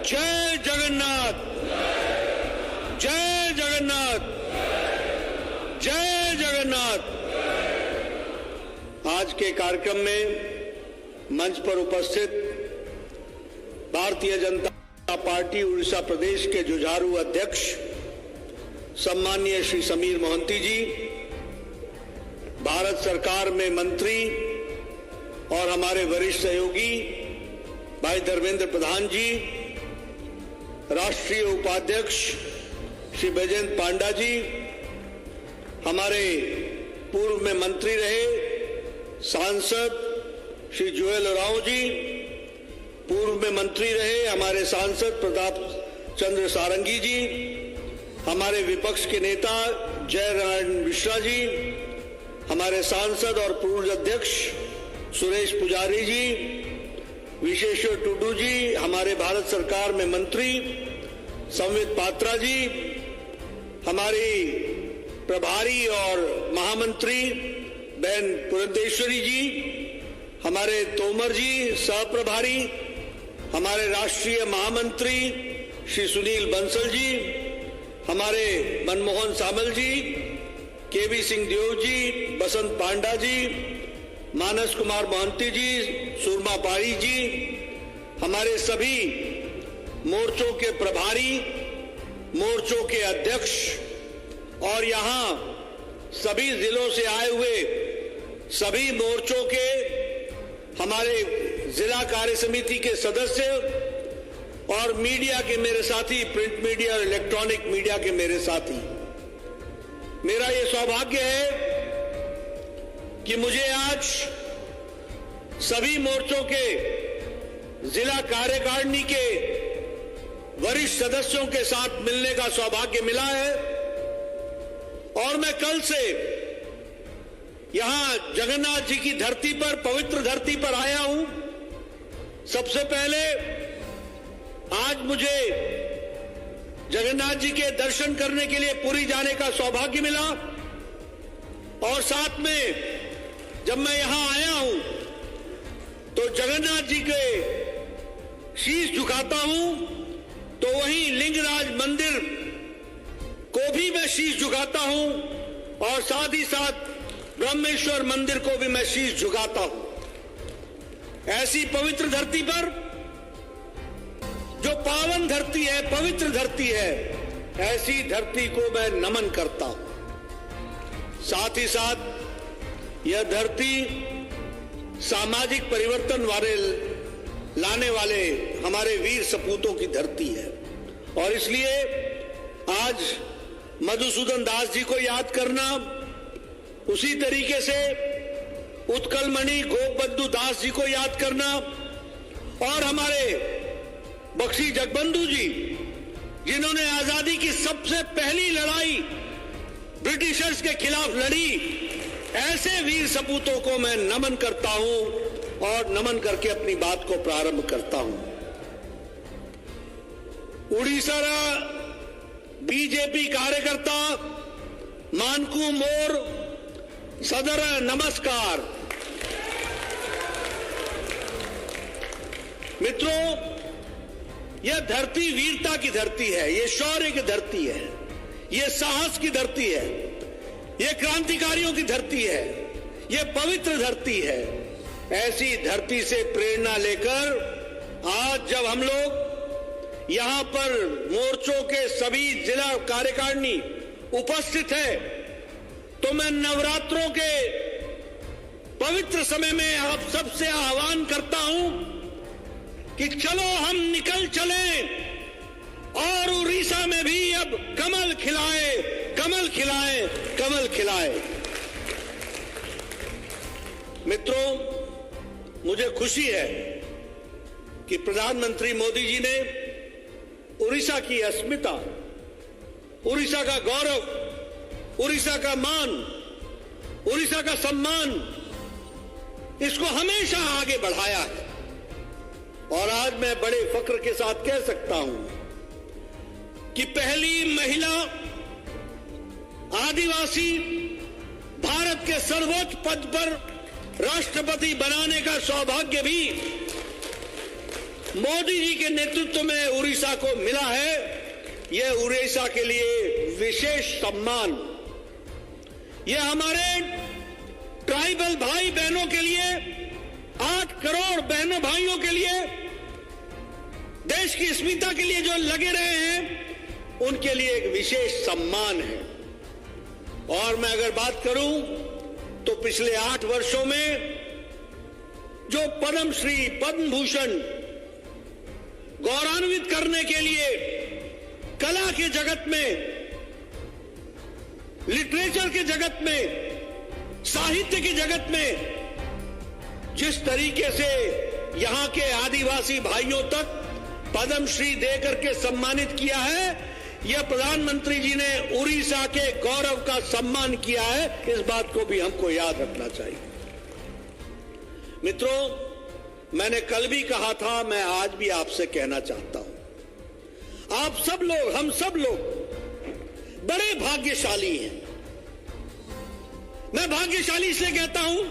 जय जगन्नाथ, जय जगन्नाथ, जय जगन्नाथ। आज के कार्यक्रम में मंच पर उपस्थित भारतीय जनता पार्टी उड़ीसा प्रदेश के जुझारू अध्यक्ष सम्माननीय श्री समीर मोहंती जी, भारत सरकार में मंत्री और हमारे वरिष्ठ सहयोगी भाई धर्मेंद्र प्रधान जी, राष्ट्रीय उपाध्यक्ष श्री बैजयंत पांडा जी, हमारे पूर्व में मंत्री रहे सांसद श्री जुएल ओरांव जी, पूर्व में मंत्री रहे हमारे सांसद प्रताप चंद्र सारंगी जी, हमारे विपक्ष के नेता जय नारायण मिश्रा जी, हमारे सांसद और पूर्व अध्यक्ष सुरेश पुजारी जी, विशेश्वर टुडू जी, हमारे भारत सरकार में मंत्री संबित पात्रा जी, हमारी प्रभारी और महामंत्री बहन पुरंदेश्वरी जी, हमारे तोमर जी सह प्रभारी, हमारे राष्ट्रीय महामंत्री श्री सुनील बंसल जी, हमारे मनमोहन सामल जी, केवी सिंह देव जी, बसंत पांडा जी, मानस कुमार मोहंती जी, सुरमा पारी जी, हमारे सभी मोर्चों के प्रभारी, मोर्चों के अध्यक्ष और यहां सभी जिलों से आए हुए सभी मोर्चों के हमारे जिला कार्य समिति के सदस्य और मीडिया के मेरे साथी, प्रिंट मीडिया और इलेक्ट्रॉनिक मीडिया के मेरे साथी, मेरा ये सौभाग्य है कि मुझे आज सभी मोर्चों के जिला कार्यकारिणी के वरिष्ठ सदस्यों के साथ मिलने का सौभाग्य मिला है और मैं कल से यहां जगन्नाथ जी की धरती पर, पवित्र धरती पर आया हूं। सबसे पहले आज मुझे जगन्नाथ जी के दर्शन करने के लिए पुरी जाने का सौभाग्य मिला और साथ में जब मैं यहां आया हूं तो जगन्नाथ जी के शीश झुकाता हूं तो वहीं लिंगराज मंदिर को भी मैं शीश झुकाता हूं और साथ ही साथ ब्रह्मेश्वर मंदिर को भी मैं शीश झुकाता हूं। ऐसी पवित्र धरती पर, जो पावन धरती है, पवित्र धरती है, ऐसी धरती को मैं नमन करता हूं। साथ ही साथ यह धरती सामाजिक परिवर्तन लाने वाले हमारे वीर सपूतों की धरती है और इसलिए आज मधुसूदन दास जी को याद करना, उसी तरीके से उत्कलमणि गोपबंधु दास जी को याद करना और हमारे बख्शी जगबंधु जी, जिन्होंने आजादी की सबसे पहली लड़ाई ब्रिटिशर्स के खिलाफ लड़ी, ऐसे वीर सपूतों को मैं नमन करता हूं और नमन करके अपनी बात को प्रारंभ करता हूं। उड़ीसा बीजेपी कार्यकर्ता मानकू मोर सदर नमस्कार। मित्रों, यह धरती वीरता की धरती है, यह शौर्य की धरती है, यह साहस की धरती है, यह क्रांतिकारियों की धरती है, यह पवित्र धरती है। ऐसी धरती से प्रेरणा लेकर आज जब हम लोग यहां पर मोर्चों के सभी जिला कार्यकारिणी उपस्थित है तो मैं नवरात्रों के पवित्र समय में आप सबसे आह्वान करता हूं कि चलो हम निकल चलें और उड़ीसा में भी अब कमल खिलाए, कमल खिलाए, कमल खिलाए। मित्रों, मुझे खुशी है कि प्रधानमंत्री मोदी जी ने उड़ीसा की अस्मिता, उड़ीसा का गौरव, उड़ीसा का मान, उड़ीसा का सम्मान, इसको हमेशा आगे बढ़ाया है और आज मैं बड़े फक्र के साथ कह सकता हूं कि पहली महिला आदिवासी भारत के सर्वोच्च पद पर राष्ट्रपति बनाने का सौभाग्य भी मोदी जी के नेतृत्व में उड़ीसा को मिला है, यह उड़ीसा के लिए विशेष सम्मान, यह हमारे ट्राइबल भाई बहनों के लिए, 8 करोड़ बहनों भाइयों के लिए, देश की अस्मिता के लिए जो लगे रहे हैं, उनके लिए एक विशेष सम्मान है। और मैं अगर बात करूं तो पिछले 8 वर्षों में जो पद्मश्री, पद्म भूषण गौरवान्वित करने के लिए कला के जगत में, लिटरेचर के जगत में, साहित्य के जगत में जिस तरीके से यहां के आदिवासी भाइयों तक पद्मश्री देकर के सम्मानित किया है, यह प्रधानमंत्री जी ने उड़ीसा के गौरव का सम्मान किया है। इस बात को भी हमको याद रखना चाहिए। मित्रों, मैंने कल भी कहा था, मैं आज भी आपसे कहना चाहता हूं, आप सब लोग, हम सब लोग बड़े भाग्यशाली हैं। मैं भाग्यशाली से कहता हूं,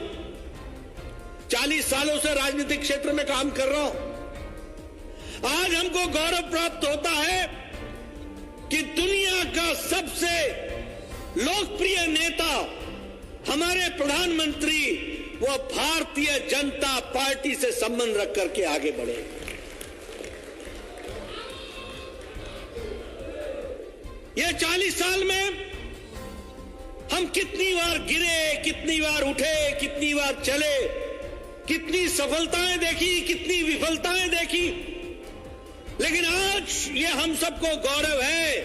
40 सालों से राजनीतिक क्षेत्र में काम कर रहा हूं। आज हमको गौरव प्राप्त होता है कि दुनिया का सबसे लोकप्रिय नेता, हमारे प्रधानमंत्री, वो भारतीय जनता पार्टी से संबंध रख करके आगे बढ़े। ये 40 साल में हम कितनी बार गिरे, कितनी बार उठे, कितनी बार चले, कितनी सफलताएं देखी, कितनी विफलताएं देखी, लेकिन आज ये हम सबको गौरव है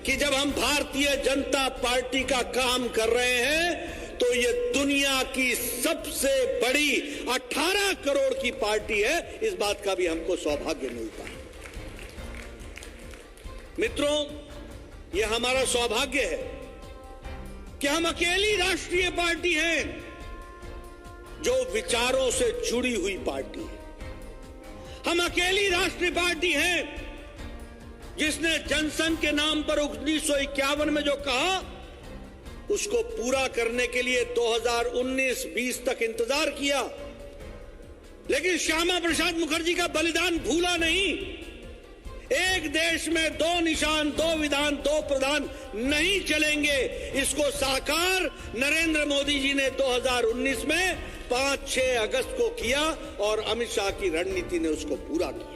कि जब हम भारतीय जनता पार्टी का काम कर रहे हैं तो ये दुनिया की सबसे बड़ी 18 करोड़ की पार्टी है। इस बात का भी हमको सौभाग्य मिलता है। मित्रों, ये हमारा सौभाग्य है कि हम अकेली राष्ट्रीय पार्टी हैं जो विचारों से जुड़ी हुई पार्टी है। हम अकेली राष्ट्रीय पार्टी हैं जिसने जनसंघ के नाम पर 1951 में जो कहा, उसको पूरा करने के लिए 2019-20 तक इंतजार किया, लेकिन श्यामा प्रसाद मुखर्जी का बलिदान भूला नहीं। एक देश में 2 निशान, 2 विधान, 2 प्रधान नहीं चलेंगे, इसको साकार नरेंद्र मोदी जी ने 2019 में 5-6 अगस्त को किया और अमित शाह की रणनीति ने उसको पूरा किया।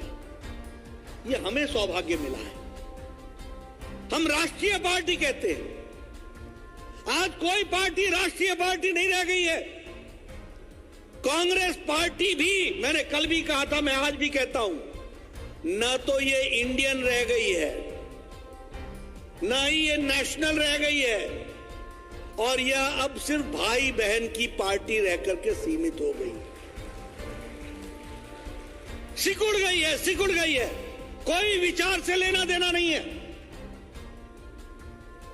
ये हमें सौभाग्य मिला है। हम राष्ट्रीय पार्टी कहते हैं। आज कोई पार्टी राष्ट्रीय पार्टी नहीं रह गई है। कांग्रेस पार्टी भी, मैंने कल भी कहा था, मैं आज भी कहता हूं, न तो ये इंडियन रह गई है, न ही ये नेशनल रह गई है, और यह अब सिर्फ भाई बहन की पार्टी रह करके सीमित हो गई, सिकुड़ गई है। कोई विचार से लेना देना नहीं है।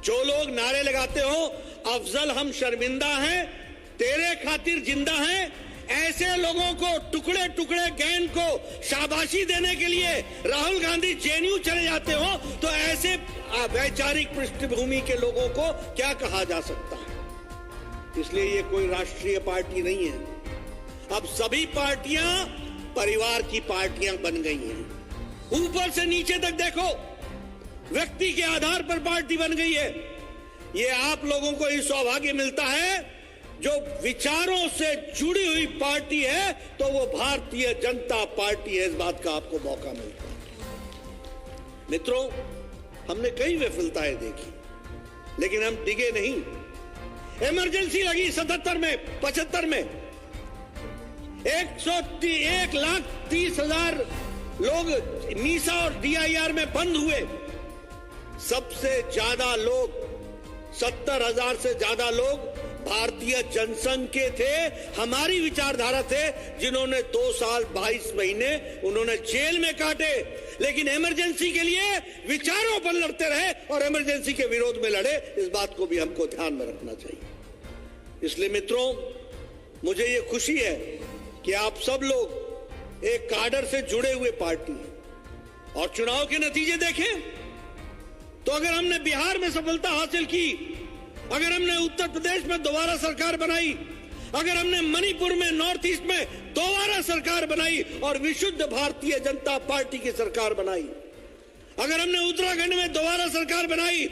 जो लोग नारे लगाते हो, अफजल हम शर्मिंदा हैं, तेरे खातिर जिंदा हैं, ऐसे लोगों को, टुकड़े टुकड़े गैंग को शाबाशी देने के लिए राहुल गांधी जेएनयू चले जाते हो, तो ऐसे वैचारिक पृष्ठभूमि के लोगों को क्या कहा जा सकता है। इसलिए ये कोई राष्ट्रीय पार्टी नहीं है। अब सभी पार्टियां परिवार की पार्टियां बन गई हैं। ऊपर से नीचे तक देखो, व्यक्ति के आधार पर पार्टी बन गई है। ये आप लोगों को ही सौभाग्य मिलता है, जो विचारों से जुड़ी हुई पार्टी है तो वो भारतीय जनता पार्टी है। इस बात का आपको मौका मिलता है। मित्रों, हमने कई विफलताएं देखी, लेकिन हम डिगे नहीं। इमरजेंसी लगी 77 में, 75 में 1,30,00,000 लोग नीसा और डीआईआर में बंद हुए। सबसे ज्यादा लोग, 70,000 से ज्यादा लोग भारतीय जनसंघ के थे, हमारी विचारधारा थे, जिन्होंने 2 साल 22 महीने उन्होंने जेल में काटे, लेकिन इमरजेंसी के लिए विचारों पर लड़ते रहे और इमरजेंसी के विरोध में लड़े। इस बात को भी हमको ध्यान में रखना चाहिए। इसलिए मित्रों, मुझे ये खुशी है कि आप सब लोग एक काडर से जुड़े हुए पार्टी हैं। और चुनाव के नतीजे देखें तो अगर हमने बिहार में सफलता हासिल की, अगर हमने उत्तर प्रदेश में दोबारा सरकार बनाई, अगर हमने मणिपुर में, नॉर्थ ईस्ट में दोबारा सरकार बनाई और विशुद्ध भारतीय जनता पार्टी की सरकार बनाई, अगर हमने उत्तराखंड में दोबारा सरकार बनाई,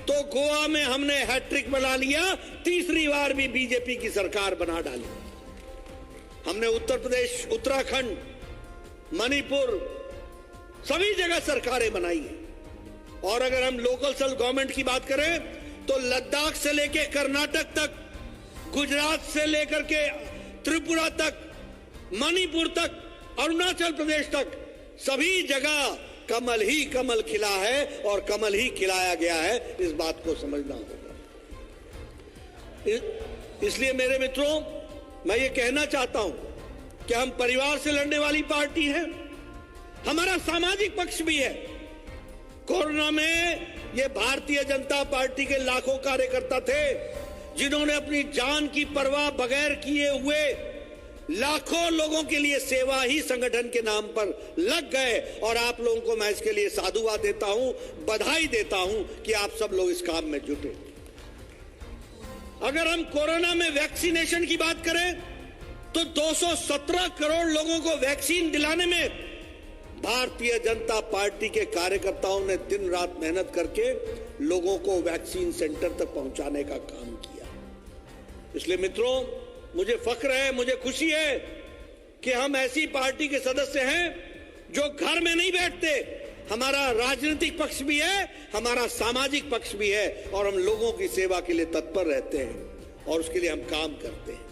तो गोवा में हमने हैट्रिक बना लिया, तीसरी बार भी बीजेपी की सरकार बना डाली। हमने उत्तर प्रदेश, उत्तराखंड, मणिपुर, सभी जगह सरकारें बनाई हैं। और अगर हम लोकल सेल्फ गवर्नमेंट की बात करें, तो लद्दाख से लेकर कर्नाटक तक, गुजरात से लेकर के त्रिपुरा तक, मणिपुर तक, अरुणाचल प्रदेश तक, सभी जगह कमल ही कमल खिला है और कमल ही खिलाया गया है। इस बात को समझना होगा। इसलिए मेरे मित्रों, मैं ये कहना चाहता हूं कि हम परिवार से लड़ने वाली पार्टी है, हमारा सामाजिक पक्ष भी है। कोरोना में ये भारतीय जनता पार्टी के लाखों कार्यकर्ता थे जिन्होंने अपनी जान की परवाह बगैर किए हुए लाखों लोगों के लिए सेवा ही संगठन के नाम पर लग गए। और आप लोगों को मैं इसके लिए साधुवाद देता हूं, बधाई देता हूं कि आप सब लोग इस काम में जुटे। अगर हम कोरोना में वैक्सीनेशन की बात करें, तो 217 करोड़ लोगों को वैक्सीन दिलाने में भारतीय जनता पार्टी के कार्यकर्ताओं ने दिन रात मेहनत करके लोगों को वैक्सीन सेंटर तक पहुंचाने का काम किया। इसलिए मित्रों, मुझे फख्र है, मुझे खुशी है कि हम ऐसी पार्टी के सदस्य हैं जो घर में नहीं बैठते। हमारा राजनीतिक पक्ष भी है, हमारा सामाजिक पक्ष भी है, और हम लोगों की सेवा के लिए तत्पर रहते हैं और उसके लिए हम काम करते हैं।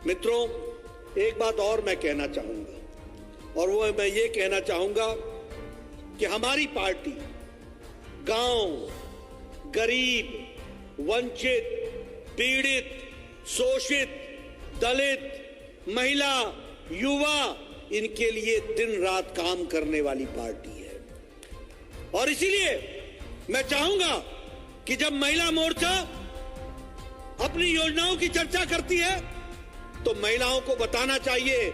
मित्रों, एक बात और मैं कहना चाहूंगा, और वो मैं ये कहना चाहूंगा कि हमारी पार्टी गांव, गरीब, वंचित, पीड़ित, शोषित, दलित, महिला, युवा, इनके लिए दिन रात काम करने वाली पार्टी है। और इसीलिए मैं चाहूंगा कि जब महिला मोर्चा अपनी योजनाओं की चर्चा करती है, तो महिलाओं को बताना चाहिए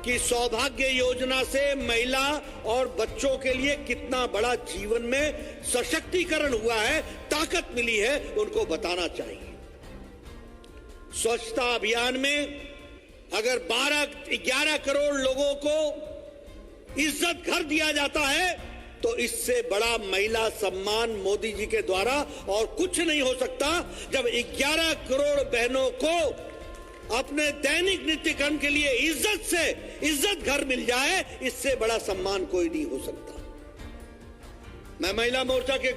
कि सौभाग्य योजना से महिला और बच्चों के लिए कितना बड़ा जीवन में सशक्तिकरण हुआ है, ताकत मिली है, उनको बताना चाहिए। स्वच्छता अभियान में अगर 12-11 करोड़ लोगों को इज्जत घर दिया जाता है, तो इससे बड़ा महिला सम्मान मोदी जी के द्वारा और कुछ नहीं हो सकता। जब 11 करोड़ बहनों को अपने दैनिक नित्य कर्म के लिए इज्जत घर मिल जाए, इससे बड़ा सम्मान कोई नहीं हो सकता। मैं महिला मोर्चा के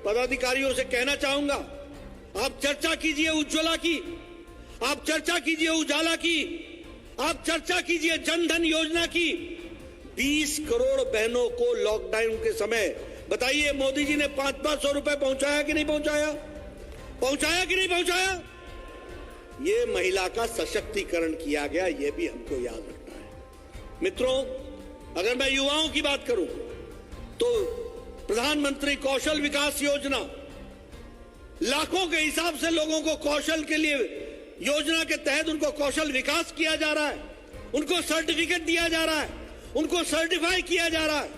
पदाधिकारियों से कहना चाहूंगा, आप चर्चा कीजिए उज्ज्वला की, आप चर्चा कीजिए उजाला की, आप चर्चा कीजिए जनधन योजना की। 20 करोड़ बहनों को लॉकडाउन के समय, बताइए, मोदी जी ने 500-500 रुपए पहुंचाया कि नहीं पहुंचाया? पहुंचाया कि नहीं पहुंचाया? ये महिला का सशक्तिकरण किया गया, ये भी हमको याद रखना है। मित्रों, अगर मैं युवाओं की बात करूं, तो प्रधानमंत्री कौशल विकास योजना, लाखों के हिसाब से लोगों को कौशल के लिए योजना के तहत उनको कौशल विकास किया जा रहा है, उनको सर्टिफिकेट दिया जा रहा है, उनको सर्टिफाई किया जा रहा है।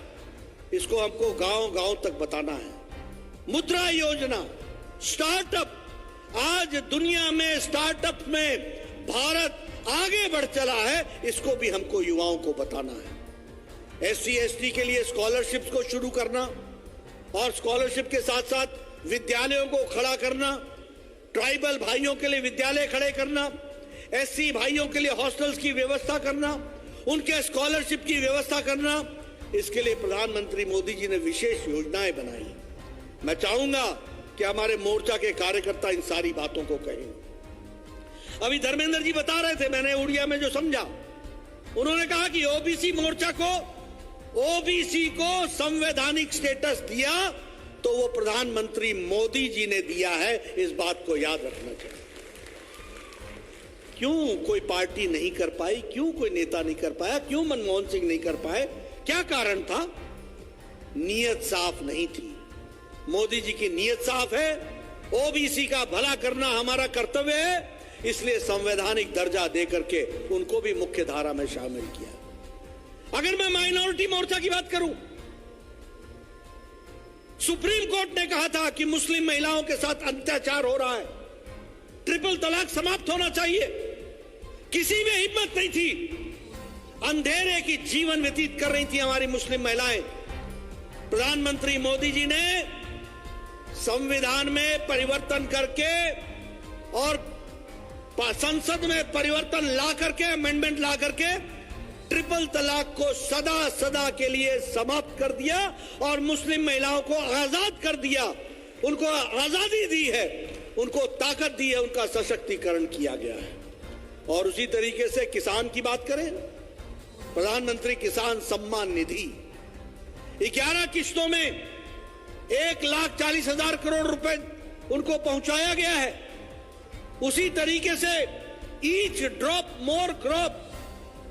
इसको हमको गांव-गांव तक बताना है। मुद्रा योजना, स्टार्टअप, आज दुनिया में स्टार्टअप में भारत आगे बढ़ चला है, इसको भी हमको युवाओं को बताना है। SC/ST के लिए स्कॉलरशिप को शुरू करना और स्कॉलरशिप के साथ साथ विद्यालयों को खड़ा करना, ट्राइबल भाइयों के लिए विद्यालय खड़े करना, SC भाइयों के लिए हॉस्टल्स की व्यवस्था करना, उनके स्कॉलरशिप की व्यवस्था करना, इसके लिए प्रधानमंत्री मोदी जी ने विशेष योजनाएं बनाई। मैं चाहूंगा कि हमारे मोर्चा के कार्यकर्ता इन सारी बातों को कहें। अभी धर्मेंद्र जी बता रहे थे, मैंने उड़िया में जो समझा, उन्होंने कहा कि ओबीसी मोर्चा को, ओबीसी को संवैधानिक स्टेटस दिया तो वो प्रधानमंत्री मोदी जी ने दिया है। इस बात को याद रखना चाहिए। क्यों कोई पार्टी नहीं कर पाई, क्यों कोई नेता नहीं कर पाया, क्यों मनमोहन सिंह नहीं कर पाए? क्या कारण था? नीयत साफ नहीं थी। मोदी जी की नीयत साफ है, ओबीसी का भला करना हमारा कर्तव्य है, इसलिए संवैधानिक दर्जा देकर के उनको भी मुख्य धारा में शामिल किया। अगर मैं माइनॉरिटी मोर्चा की बात करूं, सुप्रीम कोर्ट ने कहा था कि मुस्लिम महिलाओं के साथ अत्याचार हो रहा है, ट्रिपल तलाक समाप्त होना चाहिए। किसी में हिम्मत नहीं थी। अंधेरे की जीवन व्यतीत कर रही थी हमारी मुस्लिम महिलाएं। प्रधानमंत्री मोदी जी ने संविधान में परिवर्तन करके और संसद में परिवर्तन ला करके, अमेंडमेंट ला करके ट्रिपल तलाक को सदा सदा के लिए समाप्त कर दिया और मुस्लिम महिलाओं को आजाद कर दिया। उनको आजादी दी है, उनको ताकत दी है, उनका सशक्तिकरण किया गया है। और उसी तरीके से किसान की बात करें, प्रधानमंत्री किसान सम्मान निधि 11 किश्तों में 1,40,000 करोड़ रुपए उनको पहुंचाया गया है। उसी तरीके से each drop more crop,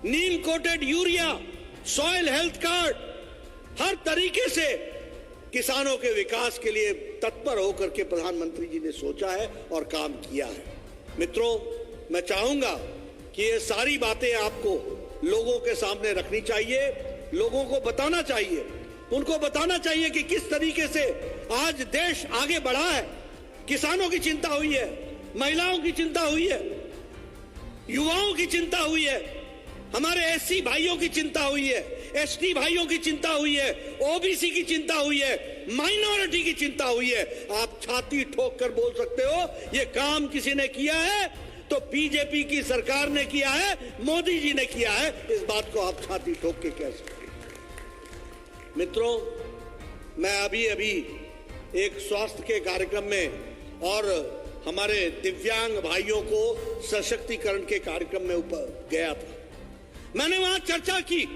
neem coated urea, soil health card, हर तरीके से किसानों के विकास के लिए तत्पर होकर के प्रधानमंत्री जी ने सोचा है और काम किया है। मित्रों, मैं चाहूंगा कि ये सारी बातें आपको लोगों के सामने रखनी चाहिए, लोगों को बताना चाहिए, उनको बताना चाहिए कि किस तरीके से आज देश आगे बढ़ा है। किसानों की चिंता हुई है, महिलाओं की चिंता हुई है, युवाओं की चिंता हुई है, हमारे एससी भाइयों की चिंता हुई है, एसटी भाइयों की चिंता हुई है, ओबीसी की चिंता हुई है, माइनॉरिटी की चिंता हुई है। आप छाती ठोक कर बोल सकते हो ये काम किसी ने किया है तो बीजेपी की सरकार ने किया है, मोदी जी ने किया है। इस बात को आप छाती ठोक के कह सकते हैं। मित्रों, मैं अभी एक स्वास्थ्य के कार्यक्रम में और हमारे दिव्यांग भाइयों को सशक्तिकरण के कार्यक्रम में ऊपर गया था। मैंने वहां चर्चा की,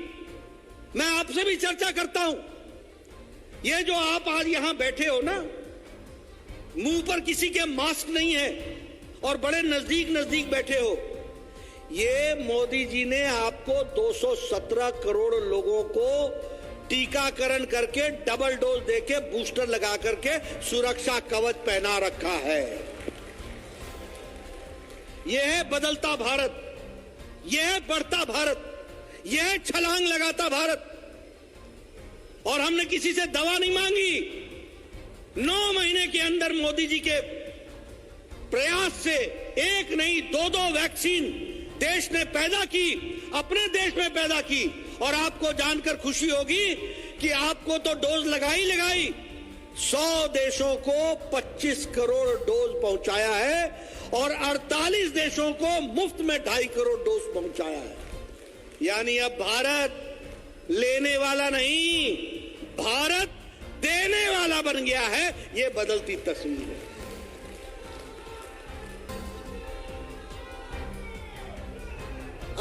मैं आपसे भी चर्चा करता हूं। ये जो आप आज यहां बैठे हो ना, मुंह पर किसी के मास्क नहीं है और बड़े नजदीक बैठे हो, ये मोदी जी ने आपको 217 करोड़ लोगों को टीकाकरण करके, डबल डोज देके, बूस्टर लगा करके सुरक्षा कवच पहना रखा है। यह है बदलता भारत, यह है बढ़ता भारत, यह है छलांग लगाता भारत। और हमने किसी से दवा नहीं मांगी। 9 महीने के अंदर मोदी जी के प्रयास से एक नहीं 2-2 वैक्सीन देश ने पैदा की, अपने देश में पैदा की। और आपको जानकर खुशी होगी कि आपको तो डोज लगाई 100 देशों को 25 करोड़ डोज पहुंचाया है और 48 देशों को मुफ्त में 2.5 करोड़ डोज पहुंचाया है। यानी अब भारत लेने वाला नहीं, भारत देने वाला बन गया है। यह बदलती तस्वीर है।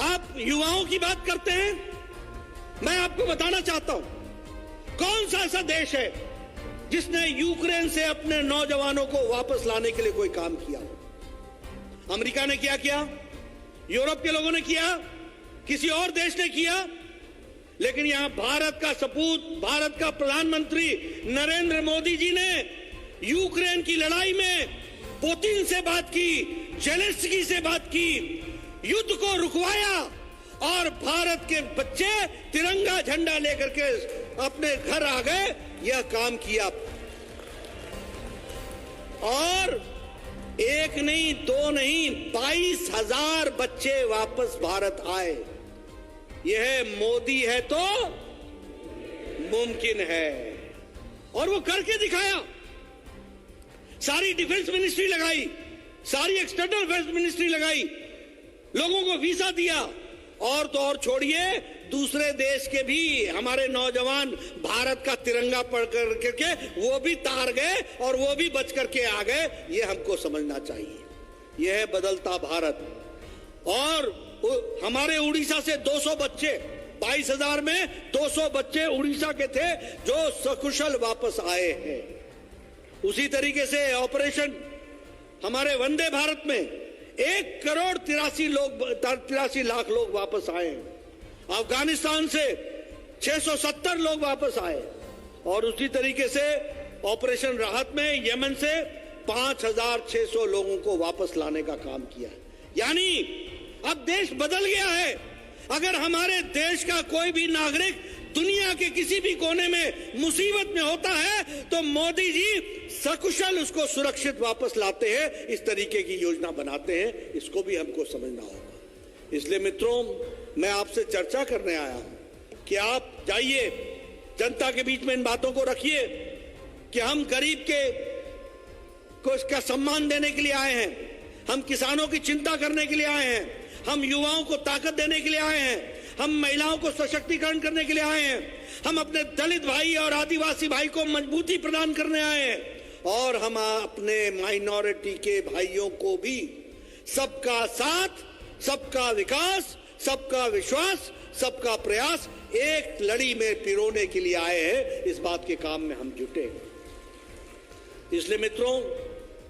आप युवाओं की बात करते हैं, मैं आपको बताना चाहता हूं, कौन सा ऐसा देश है जिसने यूक्रेन से अपने नौजवानों को वापस लाने के लिए कोई काम किया? अमेरिका ने क्या किया, यूरोप के लोगों ने किया, किसी और देश ने किया? लेकिन यहां भारत का सपूत, भारत का प्रधानमंत्री नरेंद्र मोदी जी ने यूक्रेन की लड़ाई में पुतिन से बात की, जेलेंस्की से बात की, युद्ध को रुकवाया और भारत के बच्चे तिरंगा झंडा लेकर के अपने घर आ गए। यह काम किया और 1 नहीं 2 नहीं 22,000 बच्चे वापस भारत आए। यह मोदी है तो मुमकिन है और वो करके दिखाया। सारी डिफेंस मिनिस्ट्री लगाई, सारी एक्सटर्नल अफेयर्स मिनिस्ट्री लगाई, लोगों को वीजा दिया और तो और छोड़िए, दूसरे देश के भी हमारे नौजवान भारत का तिरंगा पकड़ करके वो भी तार गए और वो भी बच करके आ गए। ये हमको समझना चाहिए। यह है बदलता भारत। और हमारे उड़ीसा से 200 बच्चे, 22,000 में 200 बच्चे उड़ीसा के थे जो सकुशल वापस आए हैं। उसी तरीके से ऑपरेशन हमारे वंदे भारत में 1,83 लाख लोग वापस आए हैं। अफगानिस्तान से 670 लोग वापस आए और उसी तरीके से ऑपरेशन राहत में यमन से 5,600 लोगों को वापस लाने का काम किया। यानी अब देश बदल गया है। अगर हमारे देश का कोई भी नागरिक दुनिया के किसी भी कोने में मुसीबत में होता है तो मोदी जी सकुशल उसको सुरक्षित वापस लाते हैं। इस तरीके की योजना बनाते हैं। इसको भी हमको समझना होगा। इसलिए मित्रों, मैं आपसे चर्चा करने आया हूं कि आप जाइए, जनता के बीच में इन बातों को रखिए कि हम गरीब को इसका सम्मान देने के लिए आए हैं, हम किसानों की चिंता करने के लिए आए हैं, हम युवाओं को ताकत देने के लिए आए हैं, हम महिलाओं को सशक्तिकरण करने के लिए आए हैं, हम अपने दलित भाई और आदिवासी भाई को मजबूती प्रदान करने आए हैं, और हम अपने माइनॉरिटी के भाइयों को भी सबका साथ, सबका विकास, सबका विश्वास, सबका प्रयास एक लड़ी में पिरोने के लिए आए हैं। इस बात के काम में हम जुटे हैं। इसलिए मित्रों,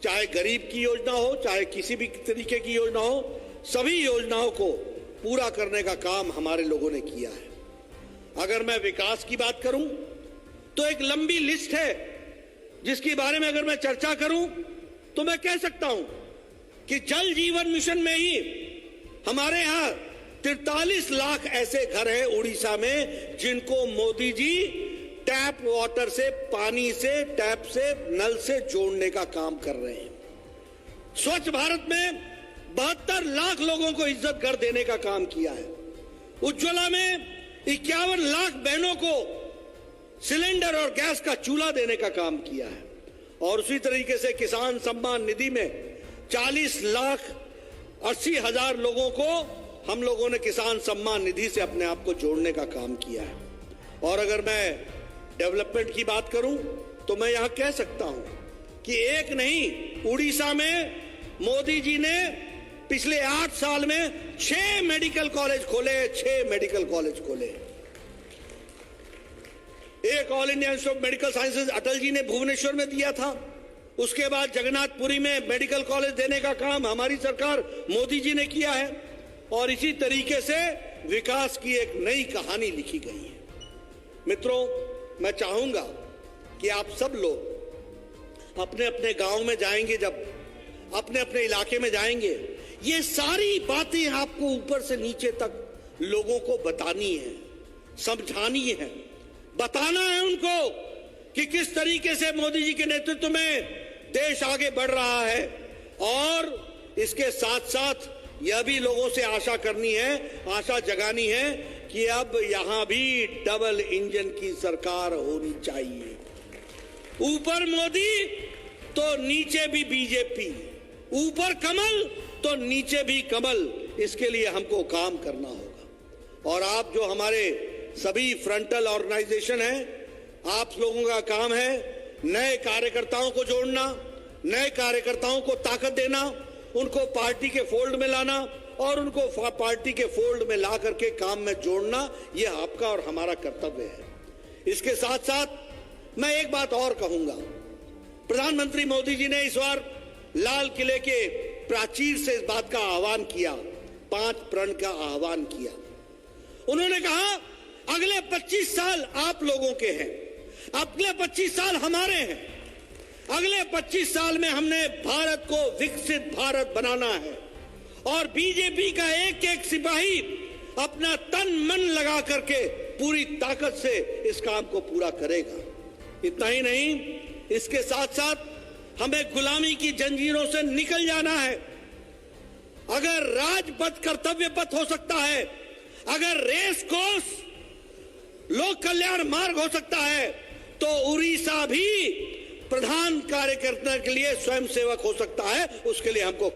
चाहे गरीब की योजना हो, चाहे किसी भी तरीके की योजना हो, सभी योजनाओं को पूरा करने का काम हमारे लोगों ने किया है। अगर मैं विकास की बात करूं तो एक लंबी लिस्ट है जिसके बारे में अगर मैं चर्चा करूं तो मैं कह सकता हूं कि जल जीवन मिशन में ही हमारे यहां 43 लाख ऐसे घर हैं उड़ीसा में जिनको मोदी जी टैप वाटर से, पानी से, टैप से, नल से जोड़ने का काम कर रहे हैं। स्वच्छ भारत में 72 लाख लोगों को इज्जत घर देने का काम किया है। उज्ज्वला में 51 लाख बहनों को सिलेंडर और गैस का चूल्हा देने का काम किया है। और उसी तरीके से किसान सम्मान निधि में 40,80,000 लोगों को हम लोगों ने किसान सम्मान निधि से अपने आप को जोड़ने का काम किया है। और अगर मैं डेवलपमेंट की बात करूं तो मैं यहां कह सकता हूं कि एक नहीं, उड़ीसा में मोदी जी ने पिछले 8 साल में 6 मेडिकल कॉलेज खोले, 6 मेडिकल कॉलेज खोले। एक all India institute of medical sciences Atal ji ने भुवनेश्वर में दिया था। उसके बाद जगन्नाथपुरी में मेडिकल कॉलेज देने का काम हमारी सरकार मोदी जी ने किया है। और इसी तरीके से विकास की एक नई कहानी लिखी गई है। मित्रों, मैं चाहूंगा कि आप सब लोग अपने अपने गांव में जाएंगे, जब अपने अपने इलाके में जाएंगे, ये सारी बातें आपको ऊपर से नीचे तक लोगों को बतानी है, समझानी है, बताना है उनको कि किस तरीके से मोदी जी के नेतृत्व में देश आगे बढ़ रहा है। और इसके साथ साथ यह भी लोगों से आशा करनी है, आशा जगानी है कि अब यहां भी डबल इंजन की सरकार होनी चाहिए। ऊपर मोदी तो नीचे भी बीजेपी, ऊपर कमल तो नीचे भी कमल। इसके लिए हमको काम करना होगा। और आप जो हमारे सभी फ्रंटल ऑर्गेनाइजेशन हैं, आप लोगों का काम है नए कार्यकर्ताओं को जोड़ना, नए कार्यकर्ताओं को ताकत देना, उनको पार्टी के फोल्ड में लाना और उनको पार्टी के फोल्ड में ला करके काम में जोड़ना। यह आपका और हमारा कर्तव्य है। इसके साथ साथ मैं एक बात और कहूंगा। प्रधानमंत्री मोदी जी ने इस बार लाल किले के प्राचीर से इस बात का आह्वान किया, 5 प्रण का आह्वान किया। उन्होंने कहा अगले 25 साल आप लोगों के हैं, अगले 25 साल हमारे हैं। अगले 25 साल में हमने भारत को विकसित भारत बनाना है और बीजेपी का एक एक सिपाही अपना तन मन लगा करके पूरी ताकत से इस काम को पूरा करेगा। इतना ही नहीं, इसके साथ साथ हमें गुलामी की जंजीरों से निकल जाना है। अगर राजपथ कर्तव्य पथ हो सकता है, अगर रेस कोर्स लोक कल्याण मार्ग हो सकता है, तो उड़ीसा भी प्रधान कार्यकर्ता के लिए स्वयंसेवक हो सकता है। उसके लिए हमको